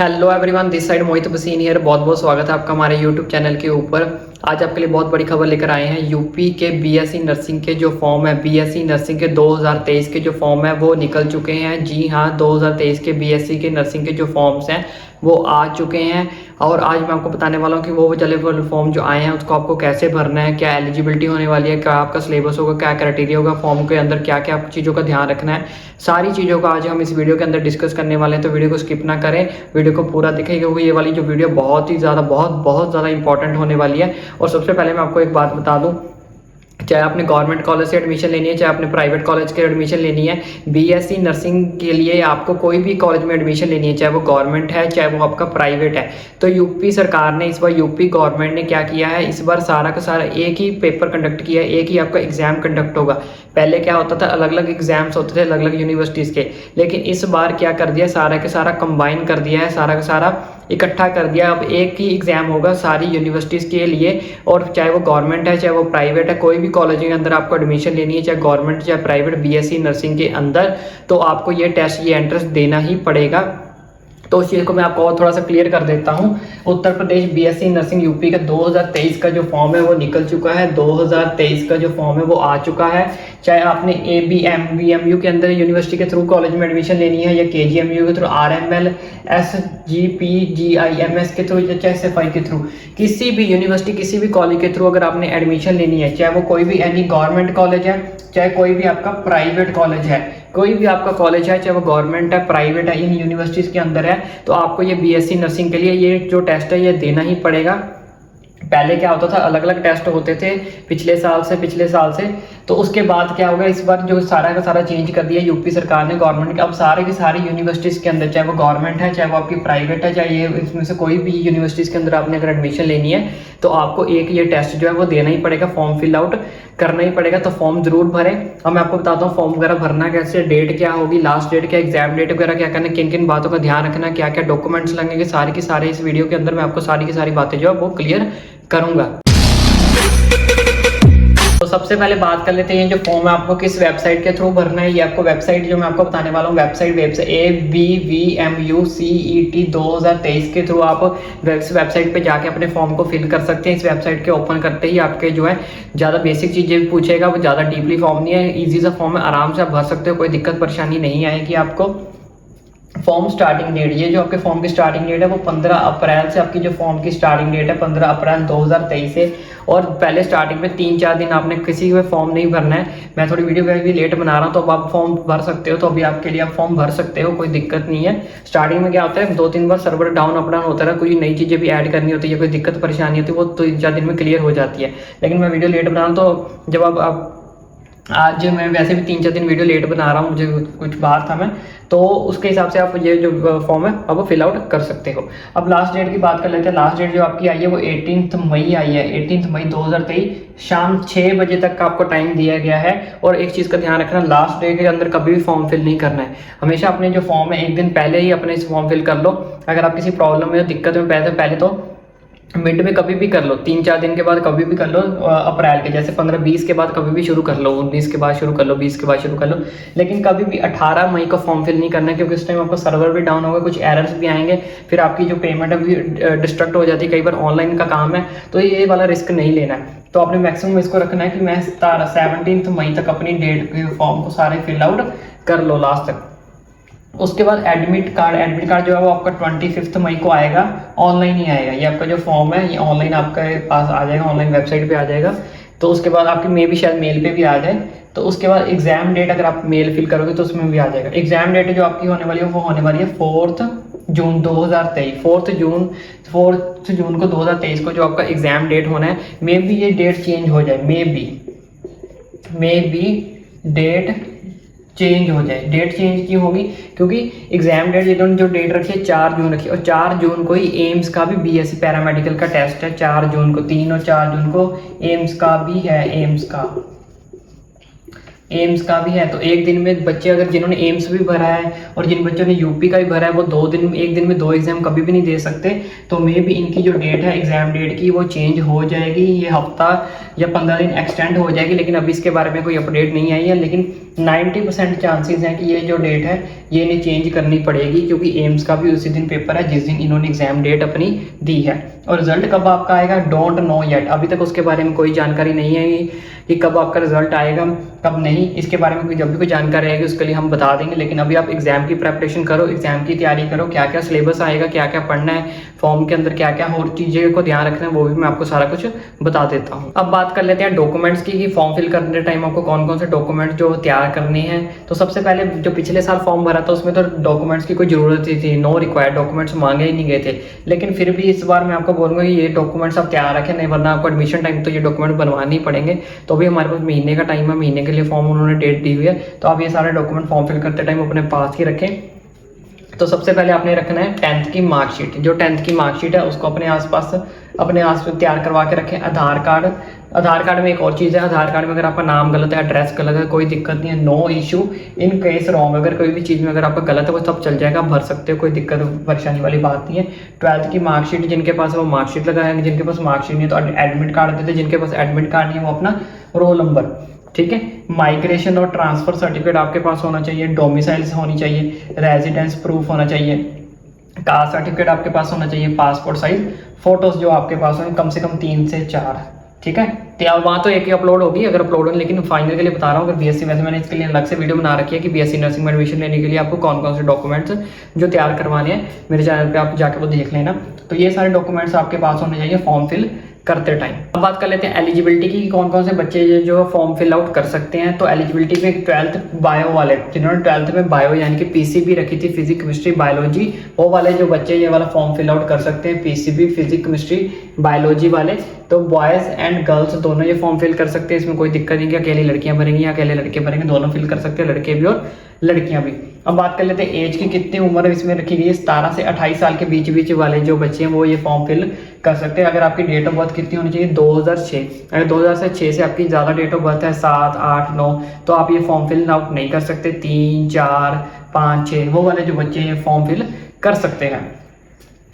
Hello everyone, this side मोहित बसीन here. बहुत बहुत स्वागत है आपका हमारे यूट्यूब चैनल के ऊपर। आज आपके लिए बहुत बड़ी खबर लेकर आए हैं। यूपी के बीएससी नर्सिंग के जो फॉर्म है, बीएससी नर्सिंग के 2023 के जो फॉर्म है वो निकल चुके हैं। जी हाँ, 2023 के बीएससी के नर्सिंग के जो फॉर्म्स हैं वो आ चुके हैं। और आज मैं आपको बताने वाला हूँ कि वो चले फॉर्म जो आए हैं उसको आपको कैसे भरना है, क्या एलिजिबिलिटी होने वाली है, क्या आपका सिलेबस होगा, क्या क्राइटेरिया होगा, फॉर्म के अंदर क्या क्या चीज़ों का ध्यान रखना है। सारी चीज़ों का आज हम इस वीडियो के अंदर डिस्कस करने वाले हैं, तो वीडियो को स्किप ना करें, वीडियो को पूरा देखें, क्योंकि ये वाली जो वीडियो बहुत ही ज़्यादा बहुत ज़्यादा इंपॉर्टेंट होने वाली है। और सबसे पहले मैं आपको एक बात बता दूं, चाहे आपने गवर्नमेंट कॉलेज से एडमिशन लेनी है, चाहे आपने प्राइवेट कॉलेज के एडमिशन लेनी है, बीएससी नर्सिंग के लिए आपको कोई भी कॉलेज में एडमिशन लेनी है, चाहे वो गवर्नमेंट है चाहे वो आपका प्राइवेट है, तो यूपी सरकार ने इस बार, यूपी गवर्नमेंट ने क्या किया है, इस बार सारा का सारा एक ही पेपर कंडक्ट किया है, एक ही आपका एग्जाम कंडक्ट होगा। पहले क्या होता था, अलग अलग एग्जाम्स होते थे अलग अलग यूनिवर्सिटीज़ के, लेकिन इस बार क्या कर दिया, सारा का सारा कंबाइन कर दिया है, सारा का सारा इकट्ठा कर दिया। अब एक ही एग्जाम होगा सारी यूनिवर्सिटीज़ के लिए, और चाहे वो गवर्नमेंट है चाहे वो प्राइवेट है, कोई भी कॉलेज के अंदर आपको एडमिशन लेनी है, चाहे गवर्नमेंट चाहे प्राइवेट, बीएससी नर्सिंग के अंदर, तो आपको ये टेस्ट, ये एंट्रेंस देना ही पड़ेगा। तो उस चीज़ को मैं आपको और थोड़ा सा क्लियर कर देता हूँ। Uttar Pradesh BSc nursing UP का 2023 का जो फॉर्म है वो निकल चुका है, 2023 का जो फॉर्म है वो आ चुका है। चाहे आपने ABM-BMU के अंदर यूनिवर्सिटी के थ्रू कॉलेज में एडमिशन लेनी है, या KGMU के थ्रू, RML, SGPGIMS के थ्रू, या चाहे SFI के थ्रू, किसी भी यूनिवर्सिटी किसी भी कॉलेज के थ्रू अगर आपने एडमिशन लेनी है, चाहे वो कोई भी एनी गवर्नमेंट कॉलेज है, चाहे कोई भी आपका प्राइवेट कॉलेज है, कोई भी आपका कॉलेज है, चाहे वो गवर्नमेंट है प्राइवेट है, इन यूनिवर्सिटीज़ के अंदर है, तो आपको ये बीएससी नर्सिंग के लिए ये जो टेस्ट है ये देना ही पड़ेगा। पहले क्या होता था, अलग अलग टेस्ट होते थे पिछले साल से, तो उसके बाद क्या होगा, इस बार जो सारा का सारा चेंज कर दिया यूपी सरकार ने, गवर्नमेंट के। अब सारे की सारी यूनिवर्सिटीज़ के अंदर, चाहे वो गवर्नमेंट है चाहे वो आपकी प्राइवेट है, चाहे ये इसमें से कोई भी यूनिवर्सिटीज़ के अंदर आपने अगर एडमिशन लेनी है, तो आपको एक ये टेस्ट जो है वो देना ही पड़ेगा, फॉर्म फिल आउट करना ही पड़ेगा। तो फॉर्म जरूर भरें। अब मैं आपको बताता हूँ फॉर्म वगैरह भरना कैसे, डेट क्या होगी, लास्ट डेट क्या, एग्जाम डेट वगैरह क्या करना, किन किन बातों का ध्यान रखना, क्या क्या डॉक्यूमेंट्स लगेंगे, सारी की सारी इस वीडियो के अंदर मैं आपको सारी की सारी बातें जो है वो क्लियर करूंगा। तो सबसे पहले बात कर लेते हैं जो फॉर्म है आपको किस वेबसाइट के थ्रू भरना है। ये आपको वेबसाइट जो मैं आपको बताने वाला हूँ, वेबसाइट ABVMUCET 2023 के थ्रू आप वेबसाइट पे जाके अपने फॉर्म को फिल कर सकते हैं। इस वेबसाइट के ओपन करते ही आपके जो है ज़्यादा बेसिक चीज़ें पूछेगा, वो ज़्यादा डीपली फॉर्म नहीं है, ईजी सा फॉर्म है, आराम से आप भर सकते हो, कोई दिक्कत परेशानी नहीं आएगी आपको। फॉर्म स्टार्टिंग डेट, ये जो आपके फॉर्म की स्टार्टिंग डेट है वो 15 अप्रैल से, आपकी जो फॉर्म की स्टार्टिंग डेट है 15 अप्रैल 2023 से। और पहले स्टार्टिंग में 3-4 दिन आपने किसी में फॉर्म नहीं भरना है। मैं थोड़ी वीडियो भी लेट बना रहा हूँ, तो अब आप फॉर्म भर सकते हो, तो अभी आपके लिए आप फॉर्म भर सकते हो, कोई दिक्कत नहीं है। स्टार्टिंग में क्या होता है, 2-3 बार सर्वर डाउन अप डाउन होता है, कोई नई चीज़ें भी ऐड करनी होती है, कोई दिक्कत परेशानी होती है, वो 3-4 दिन में क्लियर हो जाती है। लेकिन मैं वीडियो लेट बना रहा हूँ, तो जब आप आज मैं वैसे भी 3-4 दिन वीडियो लेट बना रहा हूँ, मुझे कुछ बाहर था मैं, तो उसके हिसाब से आप ये जो फॉर्म है अब वो फिल आउट कर सकते हो। अब लास्ट डेट की बात कर लेते हैं। लास्ट डेट जो आपकी आई है वो 18 मई आई है, 18 मई 2023 शाम 6 बजे तक का आपको टाइम दिया गया है। और एक चीज़ का ध्यान रखना, लास्ट डे के अंदर कभी भी फॉर्म फिल नहीं करना है। हमेशा अपने जो फॉर्म है एक दिन पहले ही अपने इस फॉर्म फिल कर लो। अगर आप किसी प्रॉब्लम में दिक्कत में पहले तो मिड में कभी भी कर लो, 3-4 दिन के बाद कभी भी कर लो, अप्रैल के जैसे 15-20 के बाद कभी भी शुरू कर लो, 19 के बाद शुरू कर लो, 20 के बाद शुरू कर लो, लेकिन कभी भी 18 मई को फॉर्म फिल नहीं करना है, क्योंकि उस टाइम आपका सर्वर भी डाउन होगा, कुछ एरर्स भी आएंगे, फिर आपकी जो पेमेंट है भी डिस्ट्रक्ट हो जाती है, कई बार ऑनलाइन का काम है, तो ये वाला रिस्क नहीं लेना है। तो आपने मैक्सिमम इसको रखना है कि मैं 17 मई तक अपनी डेट के फॉर्म को सारे फिल आउट कर लो लास्ट तक। उसके बाद एडमिट कार्ड जो है वो आपका 25 मई को आएगा, ऑनलाइन ही आएगा। ये आपका जो फॉर्म है ये ऑनलाइन आपके पास आ जाएगा, ऑनलाइन वेबसाइट पे आ जाएगा। तो उसके बाद आपकी मे भी शायद मेल पे भी आ जाए। तो उसके बाद एग्जाम डेट अगर आप मेल फिल करोगे तो उसमें भी आ जाएगा। एग्जाम डेट जो आपकी होने वाली है वो होने वाली है 4 जून 2023, 4 जून को 2023 को जो आपका एग्जाम डेट होना है। मे भी ये डेट चेंज हो जाए, मे बी डेट चेंज हो जाए। डेट चेंज क्यों होगी, क्योंकि एग्जाम डेट इन्होंने जो डेट रखी है 4 जून रखी है, और 4 जून को ही एम्स का भी बीएससी पैरामेडिकल का टेस्ट है। 4 जून को 3 और 4 जून को एम्स का भी है, एम्स का एम्स का भी है। तो एक दिन में बच्चे अगर जिन्होंने एम्स भी भरा है और जिन बच्चों ने यूपी का भी भरा है, वो एक दिन में 2 एग्जाम कभी भी नहीं दे सकते। तो मे भी इनकी जो डेट है एग्जाम डेट की वो चेंज हो जाएगी, ये हफ्ता या 15 दिन एक्सटेंड हो जाएगी, लेकिन अभी इसके बारे में कोई अपडेट नहीं आई है। लेकिन 90% चांसेस हैं कि ये जो डेट है ये इन्हें चेंज करनी पड़ेगी, क्योंकि एम्स का भी उसी दिन पेपर है जिस दिन इन्होंने एग्जाम डेट अपनी दी है। और रिजल्ट कब आपका आएगा, डोंट नो येट, अभी तक उसके बारे में कोई जानकारी नहीं है कि कब आपका रिजल्ट आएगा कब नहीं। इसके बारे में जब भी कोई जानकारी आएगी उसके लिए हम बता देंगे। लेकिन अभी आप एग्जाम की प्रिपरेशन करो, एग्जाम की तैयारी करो, क्या क्या सिलेबस आएगा, क्या क्या पढ़ना है, फॉर्म के अंदर क्या क्या और चीज़ें को ध्यान रखना है, वो भी मैं आपको सारा कुछ बता देता हूँ। अब बात कर लेते हैं डॉक्यूमेंट्स की, कि फॉर्म फिल करने टाइम आपको कौन कौन से डॉक्यूमेंट्स जो तैयार करने हैं। तो सबसे पहले जो पिछले साल फॉर्म भरा था उसमें तो डॉक्यूमेंट्स की कोई जरूरत ही थी, नो रिक्वायर्ड डॉक्यूमेंट्स मांगे ही नहीं गए थे। लेकिन फिर भी इस बार मैं आपको बोलूँगा कि ये डॉक्यूमेंट्स आप तैयार रखें, नहीं वरना आपको एडमिशन टाइम तो ये डॉक्यूमेंट बनवाने ही पड़ेंगे। तो अभी हमारे पास महीने का टाइम है, महीने के लिए फॉर्म उन्होंने डेट दी हुई है, तो आप ये सारे डॉक्यूमेंट फॉर्म फिल करते टाइम अपने पास ही रखें। तो सबसे पहले आपने रखना है 10th की मार्कशीट। जो 10th की मार्कशीट है उसको अपने आसपास तैयार करवा के रखें। आधार कार्ड में एक और चीज़ है, आधार कार्ड में अगर आपका नाम गलत है, एड्रेस गलत है, कोई दिक्कत नहीं है, no issue in case wrong. अगर कोई भी चीज़ में अगर आपका गलत है वो सब चल जाएगा, भर सकते हो, कोई दिक्कत परेशानी वाली बात नहीं है। 12th की मार्कशीट जिनके पास है वो मार्कशीट लगाएंगे, जिनके पास मार्कशीट नहीं है तो एडमिट कार्ड देते, जिनके पास एडमिट कार्ड नहीं है वो अपना रोल नंबर, ठीक है। माइग्रेशन और ट्रांसफर सर्टिफिकेट आपके पास होना चाहिए, डोमिसाइल्स होनी चाहिए, रेजिडेंस प्रूफ होना चाहिए, कास्ट सर्टिफिकेट आपके पास होना चाहिए, पासपोर्ट साइज फोटोज जो आपके पास हो कम से कम 3 से 4, ठीक है। तो वहाँ तो एक ही अपलोड होगी अगर अपलोड हो, लेकिन फाइनल के लिए बता रहा हूँ अगर बीएससी, वैसे मैंने इसके लिए अलग से वीडियो बना रखी है कि बीएससी नर्सिंग में एडमिशन लेने के लिए आपको कौन कौन से डॉक्यूमेंट्स जो तैयार करवाने हैं, मेरे चैनल पे आप जाके वो देख लेना। तो ये सारे डॉक्यूमेंट्स आपके पास होने चाहिए फॉर्म फिल करते टाइम। अब बात कर लेते हैं एलिजिबिलिटी की, कौन कौन से बच्चे जो फॉर्म फिल आउट कर सकते हैं। तो एलिजिबिलिटी में 12th बायो वाले, जिन्होंने 12th में बायो यानी कि पीसीबी रखी थी, फिजिक्स केमिस्ट्री बायोलॉजी, वो वाले जो बच्चे ये वाला फॉर्म फिल आउट कर सकते हैं, पीसीबी फिजिक्स केमिस्ट्री बायोलॉजी वाले। तो बॉयज़ एंड गर्ल्स दोनों ये फॉर्म फिल कर सकते हैं, इसमें कोई दिक्कत नहीं कि अकेली लड़कियां भरेंगी या अकेले लड़के भरेंगे, दोनों फिल कर सकते हैं, लड़के भी और लड़कियां भी। अब बात कर लेते हैं एज की, कितनी उम्र इसमें रखी गई है, 17 से 28 साल के बीच वाले जो बच्चे हैं वो ये फॉर्म फिल कर सकते हैं। अगर आपकी डेट ऑफ बर्थ कितनी होनी चाहिए, 2006, अगर 2006 से आपकी ज़्यादा डेट ऑफ बर्थ है 7, 8, 9, तो आप ये फॉर्म फिल आउट नहीं कर सकते। 3, 4, 5, 6 वो वाले जो बच्चे ये फॉर्म फिल कर सकते हैं।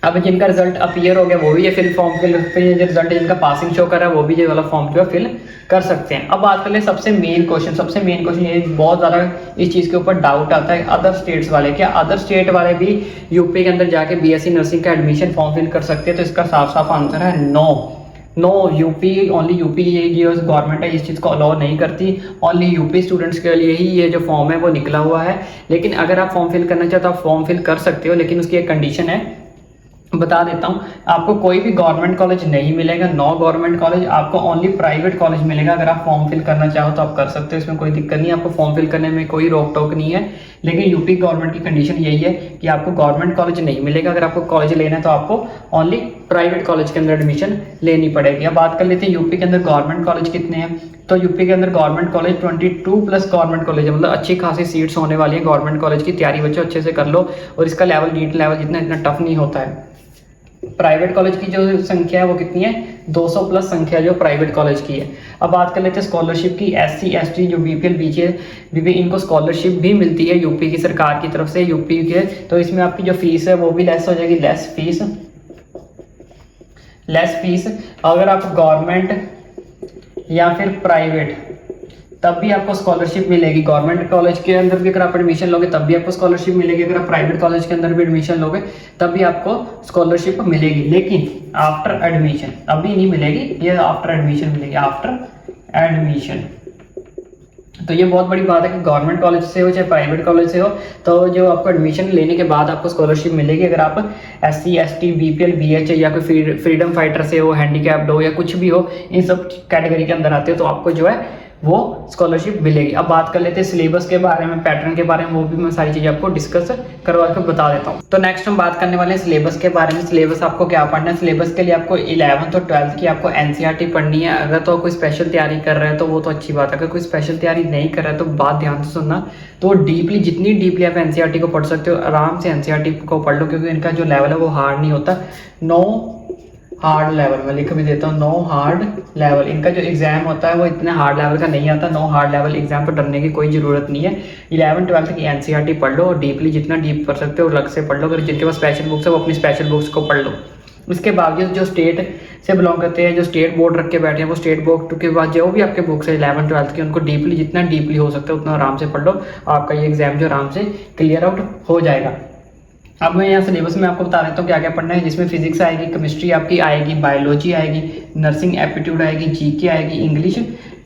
अब जिनका रिजल्ट अपीयर हो गया वो भी ये फॉर्म फिल, रिजल्ट जिनका पासिंग शो कर रहा है वो भी ये वाला फॉर्म जो है फिल कर सकते हैं। अब बात कर ले सबसे मेन क्वेश्चन, ये बहुत ज़्यादा इस चीज़ के ऊपर डाउट आता है, अदर स्टेट्स वाले, क्या अदर स्टेट वाले भी यूपी के अंदर जाके बीएससी नर्सिंग का एडमिशन फॉर्म फिल कर सकते हैं? तो इसका साफ साफ आंसर है नो। यूपी, ओनली यूपी, ये गवर्नमेंट है इस चीज़ को अलाउ नहीं करती, ओनली यूपी स्टूडेंट्स के लिए ही ये जो फॉर्म है वो निकला हुआ है। लेकिन अगर आप फॉर्म फिल करना चाहते हो आप फॉर्म फिल कर सकते हो, लेकिन उसकी एक कंडीशन है, बता देता हूँ। आपको कोई भी गवर्नमेंट कॉलेज नहीं मिलेगा, नो गवर्नमेंट कॉलेज, आपको ओनली प्राइवेट कॉलेज मिलेगा। अगर आप फॉर्म फिल करना चाहो तो आप कर सकते हो, इसमें कोई दिक्कत नहीं है, आपको फॉर्म फिल करने में कोई रोक टोक नहीं है। लेकिन यूपी गवर्नमेंट की कंडीशन यही है कि आपको गवर्नमेंट कॉलेज नहीं मिलेगा। अगर आपको कॉलेज लेना है तो आपको ओनली प्राइवेट कॉलेज के अंदर एडमिशन लेनी पड़ेगी। अब बात कर लेते हैं यूपी के अंदर गवर्नमेंट कॉलेज कितने हैं। तो यूपी के अंदर गवर्नमेंट कॉलेज 22+ गवर्नमेंट कॉलेज है, मतलब अच्छी खासी सीट्स होने वाली है गवर्नमेंट कॉलेज की। तैयारी बच्चों अच्छे से कर लो, और इसका लेवल नीट लेवल इतना टफ नहीं होता है। प्राइवेट कॉलेज की जो संख्या है वो कितनी है, 200+ संख्या जो प्राइवेट कॉलेज की है। अब बात कर लेते हैं स्कॉलरशिप की। SC ST जो BPL BPL इनको स्कॉलरशिप भी मिलती है यूपी की सरकार की तरफ से, यूपी के। तो इसमें आपकी जो फीस है वो भी लेस हो जाएगी, लेस फीस। अगर आप गवर्नमेंट या फिर प्राइवेट तब भी आपको स्कॉलरशिप मिलेगी। गवर्नमेंट कॉलेज के अंदर भी अगर आप एडमिशन लोगे तब भी आपको स्कॉलरशिप मिलेगी, अगर आप प्राइवेट कॉलेज के अंदर भी एडमिशन लोगे तब भी आपको स्कॉलरशिप मिलेगी, लेकिन आफ्टर एडमिशन, अभी नहीं मिलेगी, ये आफ्टर एडमिशन मिलेगी, आफ्टर एडमिशन। तो ये बहुत बड़ी बात है कि गवर्नमेंट कॉलेज से हो चाहे प्राइवेट कॉलेज से हो, तो जो आपको एडमिशन लेने के बाद आपको स्कॉलरशिप मिलेगी। अगर आप SC ST BPL BH या कोई फ्रीडम फाइटर से हो, हैंडीकैप्ड हो या कुछ भी हो, इन सब कैटेगरी के अंदर आते हो तो आपको जो है वो स्कॉलरशिप मिलेगी। अब बात कर लेते हैं सिलेबस के बारे में, पैटर्न के बारे में, वो भी मैं सारी चीज़ें आपको डिस्कस करवा के बता देता हूँ। तो नेक्स्ट हम बात करने वाले हैं सिलेबस के बारे में। सिलेबस आपको क्या पढ़ना है, सिलेबस के लिए आपको 11th और 12th की आपको NCERT पढ़नी है। अगर तो कोई स्पेशल तैयारी कर रहा है तो वो तो अच्छी बात है, अगर कोई स्पेशल तैयारी नहीं कर रहा है तो बात ध्यान से सुनना। तो डीपली, जितनी डीपली आप NCERT को पढ़ सकते हो आराम से NCERT को पढ़ लो, क्योंकि इनका जो लेवल है वो हार्ड नहीं होता। 9 हार्ड लेवल, मैं लिख भी देता हूँ, नो हार्ड लेवल। इनका जो एग्जाम होता है वो इतने हार्ड लेवल का नहीं आता। नो हार्ड लेवल एग्जाम पर डरने की कोई ज़रूरत नहीं है। 11th-12th की एनसीईआरटी पढ़ लो और डीपली जितना डीप पढ़ सकते हो अलग से पढ़ लो। अगर जिनके पास स्पेशल बुक्स है वो अपनी स्पेशल बुक्स को पढ़ लो। उसके बावजूद जो स्टेट से बिलोंग करते हैं, जो स्टेट बोर्ड रख के बैठे हैं, वो स्टेट बोर्ड के बाद जो भी आपके बुक्स है 11th-12th की, उनको डीपली जितना डीपली हो सकता है उतना आराम से पढ़ लो। आपका ये एग्जाम जो आराम से क्लियर आउट हो जाएगा। अब मैं यहाँ सिलेबस में आपको बता देता हूँ क्या क्या पढ़ना है, जिसमें फिजिक्स आएगी, केमिस्ट्री आपकी आएगी, बायोलॉजी आएगी, नर्सिंग एप्टीट्यूड आएगी, जीके आएगी, इंग्लिश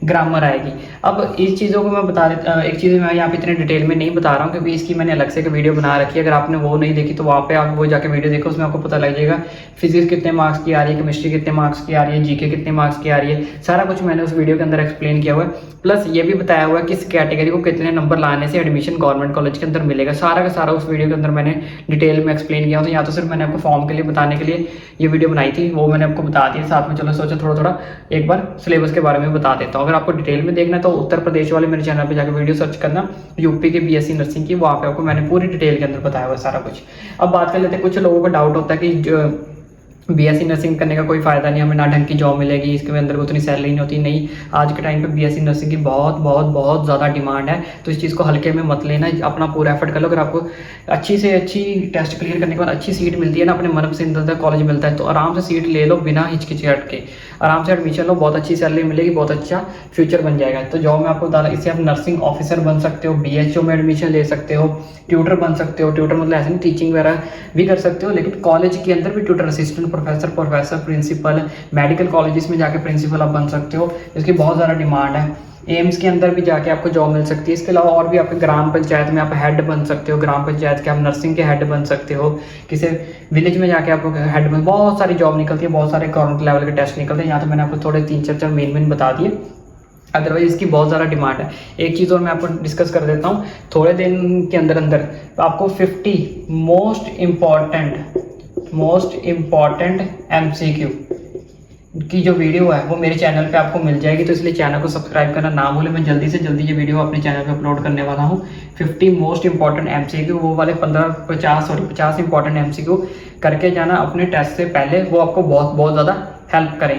ग्रामर आएगी। अब इस चीज़ों को मैं बता देता, एक चीज़ मैं यहाँ पे इतने डिटेल में नहीं बता रहा हूँ क्योंकि इसकी मैंने अलग से एक वीडियो बना रखी है। अगर आपने वो नहीं देखी तो वहाँ पे आप वो जाके वीडियो देखो, उसमें आपको पता लग जाएगा फिजिक्स कितने मार्क्स की आ रही है, केमिस्ट्री कितने मार्क्स की आ रही है, जीके कितने मार्क्स की आ रही है, सारा कुछ मैंने उस वीडियो के अंदर एक्सप्लेन किया हुआ है। प्लस ये भी बताया हुआ है किस कैटेगरी को कितने नंबर लाने से एडमिशन गवर्नमेंट कॉलेज के अंदर मिलेगा, सारा का सारा उस वीडियो के अंदर मैंने डिटेल में एक्सप्लेन किया। तो यहाँ तो सिर्फ मैंने आपको फॉर्म के लिए बताने के लिए ये वीडियो बनाई थी, वो मैंने आपको बता दिया साथ में। चलो सोचा थोड़ा थोड़ा एक बार सिलेबस के बारे में बता देता हूँ। अगर आपको डिटेल में देखना है तो उत्तर प्रदेश वाले मेरे चैनल पे जाकर वीडियो सर्च करना, यूपी के बीएससी नर्सिंग की, वहाँ पे आपको मैंने पूरी डिटेल के अंदर बताया हुआ सारा कुछ। अब बात कर लेते हैं, कुछ लोगों का डाउट होता है कि जो बीएससी नर्सिंग करने का कोई फ़ायदा नहीं, हमें ना ढंग की जॉब मिलेगी, इसके अंदर उतनी सैलरी नहीं होती। नहीं, आज के टाइम पे बीएससी नर्सिंग की बहुत बहुत बहुत ज़्यादा डिमांड है, तो इस चीज़ को हल्के में मत लेना, अपना पूरा एफर्ट कर लो। अगर आपको अच्छी से अच्छी टेस्ट क्लियर करने के बाद अच्छी सीट मिलती है ना, अपने मनपसंद कॉलेज मिलता है, तो आराम से सीट ले लो बिना हिचकिचाहट के, आराम से एडमिशन लो, बहुत अच्छी सैलरी मिलेगी, बहुत अच्छा फ्यूचर बन जाएगा। तो जॉब में आपको बता रहा, इससे आप नर्सिंग ऑफिसर बन सकते हो, बीएचओ में एडमिशन ले सकते हो, ट्यूटर बन सकते हो। ट्यूटर मतलब ऐसे नहीं, टीचिंग वगैरह भी कर सकते हो, लेकिन कॉलेज के अंदर भी tutor, assistant professor, principal, medical colleges में जाके प्रिंसिपल आप बन सकते हो, इसकी बहुत ज़्यादा डिमांड है। एम्स के अंदर भी जाके आपको जॉब मिल सकती है। इसके अलावा और भी आपके ग्राम पंचायत में आप हेड बन सकते हो, ग्राम पंचायत के आप नर्सिंग के हेड बन सकते हो, किसी विलेज में जाके आपको हेड बन, बहुत सारी जॉब निकलती है, बहुत सारे गवर्नमेंट लेवल के टेस्ट निकलते हैं। यहाँ तो मैंने आपको थोड़े 3-4 मेन बता दिए, अदरवाइज इसकी बहुत ज़्यादा डिमांड है। एक चीज़ और मैं आपको डिस्कस कर देता हूँ, थोड़े दिन के अंदर अंदर आपको 50 मोस्ट इम्पॉर्टेंट MCQ की जो वीडियो है वो मेरे चैनल पे आपको मिल जाएगी, तो इसलिए चैनल को सब्सक्राइब करना ना भूलें। मैं जल्दी से जल्दी ये वीडियो अपने चैनल पे अपलोड करने वाला हूँ। 50 मोस्ट इंपॉर्टेंट MCQ, वो वाले 50 इंपॉर्टेंट MCQ करके जाना अपने टेस्ट से पहले, वो आपको बहुत बहुत ज़्यादा हेल्प करेंगे।